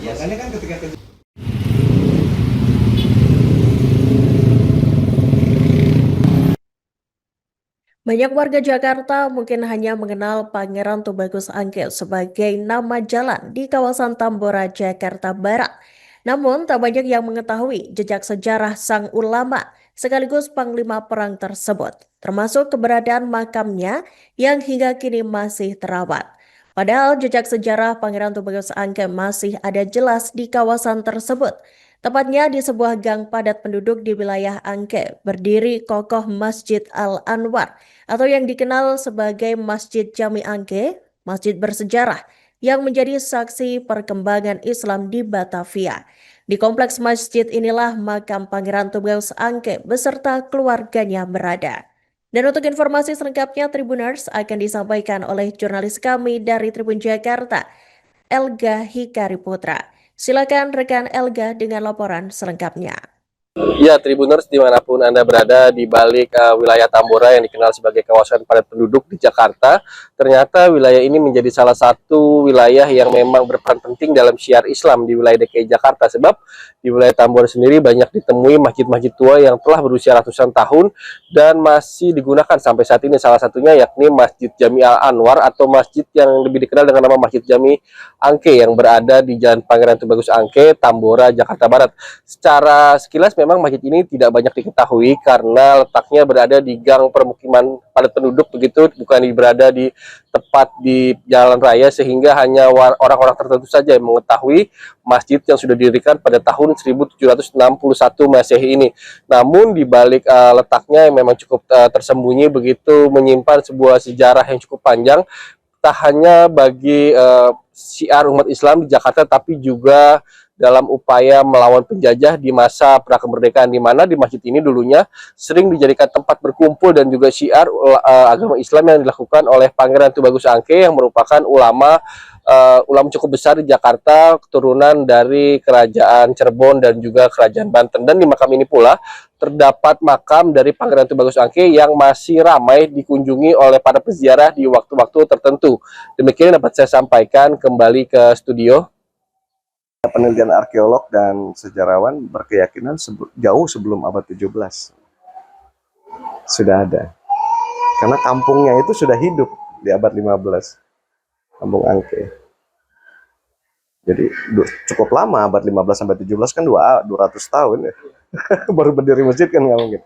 Biasanya kan ketika Banyak warga Jakarta mungkin hanya mengenal Pangeran Tubagus Angke sebagai nama jalan di kawasan Tambora, Jakarta Barat. Namun, tak banyak yang mengetahui jejak sejarah sang ulama sekaligus panglima perang tersebut, termasuk keberadaan makamnya yang hingga kini masih terawat. Padahal jejak sejarah Pangeran Tubagus Angke masih ada jelas di kawasan tersebut. Tepatnya di sebuah gang padat penduduk di wilayah Angke, berdiri kokoh Masjid Al-Anwar atau yang dikenal sebagai Masjid Jami Angke, masjid bersejarah yang menjadi saksi perkembangan Islam di Batavia. Di kompleks masjid inilah makam Pangeran Tubagus Angke beserta keluarganya berada. Dan untuk informasi selengkapnya Tribuners akan disampaikan oleh jurnalis kami dari Tribun Jakarta, Elga Hikari Putra. Silakan rekan Elga dengan laporan selengkapnya. Ya, Tribuners dimanapun Anda berada di balik wilayah Tambora yang dikenal sebagai kawasan padat penduduk di Jakarta, ternyata wilayah ini menjadi salah satu wilayah yang memang berperan penting dalam syiar Islam di wilayah DKI Jakarta. Sebab di wilayah Tambora sendiri banyak ditemui masjid-masjid tua yang telah berusia ratusan tahun dan masih digunakan sampai saat ini. Salah satunya yakni Masjid Jami Al-Anwar atau masjid yang lebih dikenal dengan nama Masjid Jami Angke yang berada di Jalan Pangeran Tubagus Angke, Tambora, Jakarta Barat. Secara sekilas memang masjid ini tidak banyak diketahui karena letaknya berada di gang permukiman padat penduduk begitu, bukan berada di tepat di jalan raya, sehingga hanya orang-orang tertentu saja yang mengetahui masjid yang sudah didirikan pada tahun 1761 Masehi ini. Namun di balik letaknya yang memang cukup tersembunyi begitu, menyimpan sebuah sejarah yang cukup panjang, tak hanya bagi syiar umat Islam di Jakarta, tapi juga dalam upaya melawan penjajah di masa pra kemerdekaan, di mana di masjid ini dulunya sering dijadikan tempat berkumpul dan juga syiar agama Islam yang dilakukan oleh Pangeran Tubagus Angke yang merupakan ulama cukup besar di Jakarta, keturunan dari Kerajaan Cirebon dan juga Kerajaan Banten. Dan di makam ini pula terdapat makam dari Pangeran Tubagus Angke yang masih ramai dikunjungi oleh para peziarah di waktu-waktu tertentu. Demikian dapat saya sampaikan. Kembali ke studio. Penelitian arkeolog dan sejarawan berkeyakinan jauh sebelum abad 17 sudah ada. Karena kampungnya itu sudah hidup di abad 15, Kampung Angke. Jadi cukup lama, abad 15 sampai 17 kan 200 tahun ya. Baru berdiri masjid kan nggak mungkin.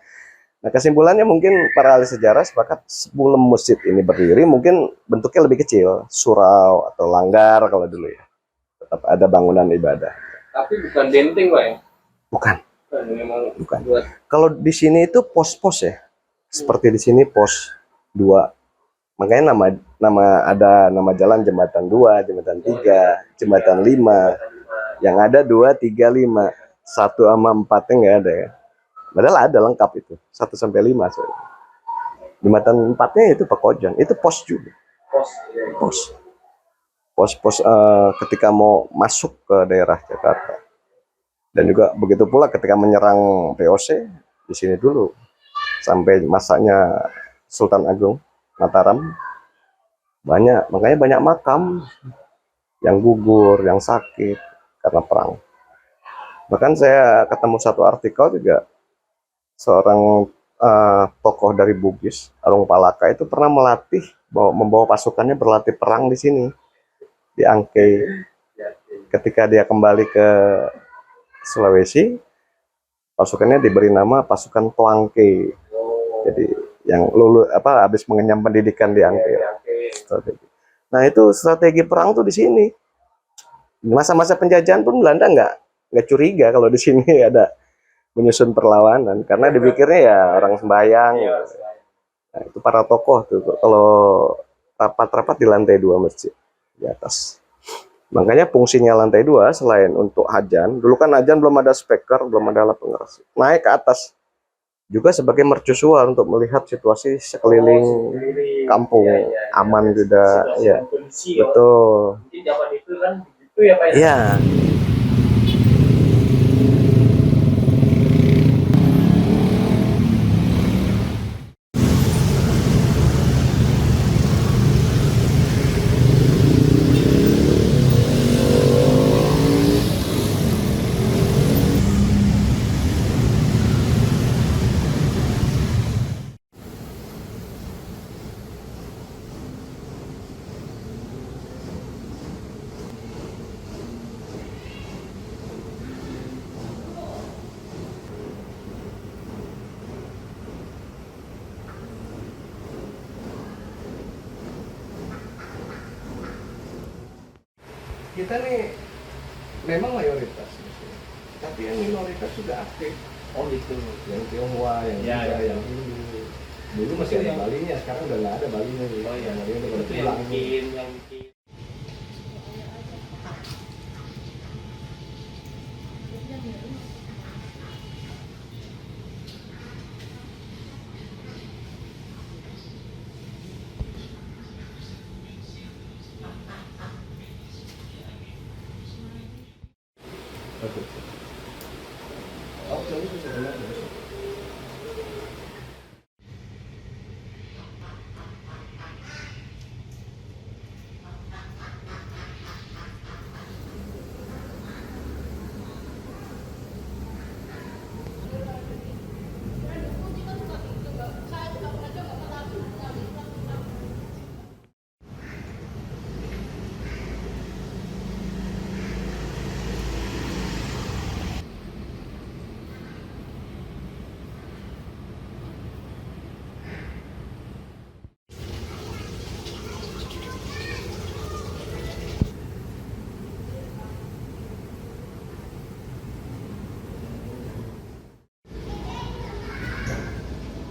Nah, kesimpulannya mungkin para ahli sejarah sepakat sebelum masjid ini berdiri mungkin bentuknya lebih kecil, surau atau langgar kalau dulu ya. Tetap ada bangunan ibadah. Tapi bukan benteng, Pak ya? Bukan. Bukan. Kalau di sini itu pos-pos ya. Seperti di sini pos 2. Makanya ada nama jalan jembatan 2, jembatan 3, jembatan 5. Yang ada 2, 3, 5. 1 sama 4-nya nggak ada ya. Padahal ada lengkap itu. 1 sampai 5. Jembatan 4-nya itu Pekojan. Itu pos juga. Pos. Pos-pos ketika mau masuk ke daerah Jakarta, dan juga begitu pula ketika menyerang VOC di sini dulu sampai masanya Sultan Agung Mataram makanya banyak makam yang gugur, yang sakit karena perang. Bahkan saya ketemu satu artikel juga seorang tokoh dari Bugis, Arung Palaka itu pernah membawa pasukannya berlatih perang di sini. Di Angke. Ketika dia kembali ke Sulawesi, pasukannya diberi nama pasukan Toangke. Jadi yang habis mengenyam pendidikan di Angke. Nah, itu strategi perang tuh di sini. Masa-masa penjajahan pun Belanda nggak curiga kalau di sini ada menyusun perlawanan, karena dipikirnya ya orang sembahyang. Nah, itu para tokoh tuh kalau rapat-rapat di lantai 2 masjid di atas. Makanya fungsinya lantai 2 selain untuk ajan, dulu kan ajan belum ada speaker, belum ada alat pengeras, naik ke atas juga sebagai mercusuar untuk melihat situasi sekeliling kampung, aman tidak ya. Betul. Iya. kita nih memang mayoritas di sini. Tapi yang minoritas juga aktif. Oh gitu. Yang Tionghoa, yang Ya, Buddha, ya. yang Hindu. Dulu masih ada Balinya, sekarang udah nggak ada Balinya. Oh iya. Yang Balinya udah pada Itu pulang. yang bikin. Oh, jadi bisa benar.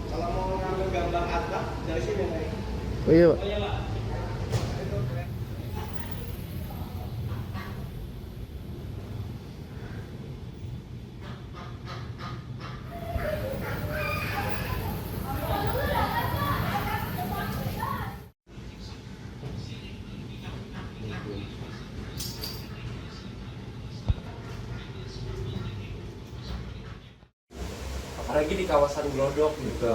Kalau mau ngambil gambar atap dari sini nih. Oh iya. Apalagi di kawasan Glodok gitu.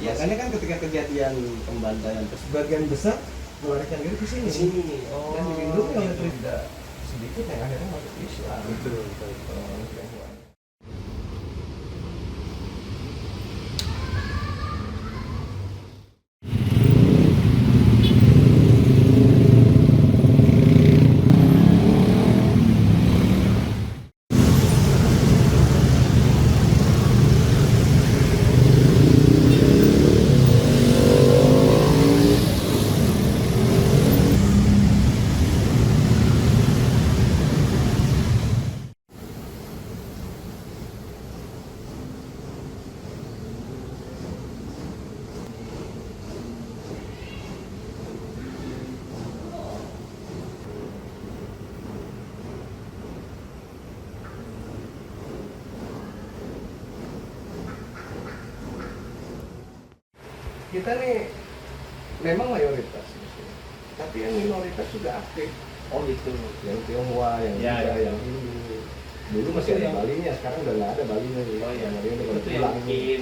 Ya, makanya kan ketika kejadian pembantaian, sebagian besar melarikan diri ke sini. Dan dilindungi oleh tidak sedikit yang akhirnya masuk Islam. Betul. Kita nih memang mayoritas di sini. Tapi yang minoritas juga aktif. Oh gitu. Yang Tionghoa, yang Ya, Buddha, ya. yang Hindu. Dulu masih ada Balinya, sekarang udah nggak ada Balinya. Oh iya. Yang Balinya udah pada Itu pulang. yang bikin.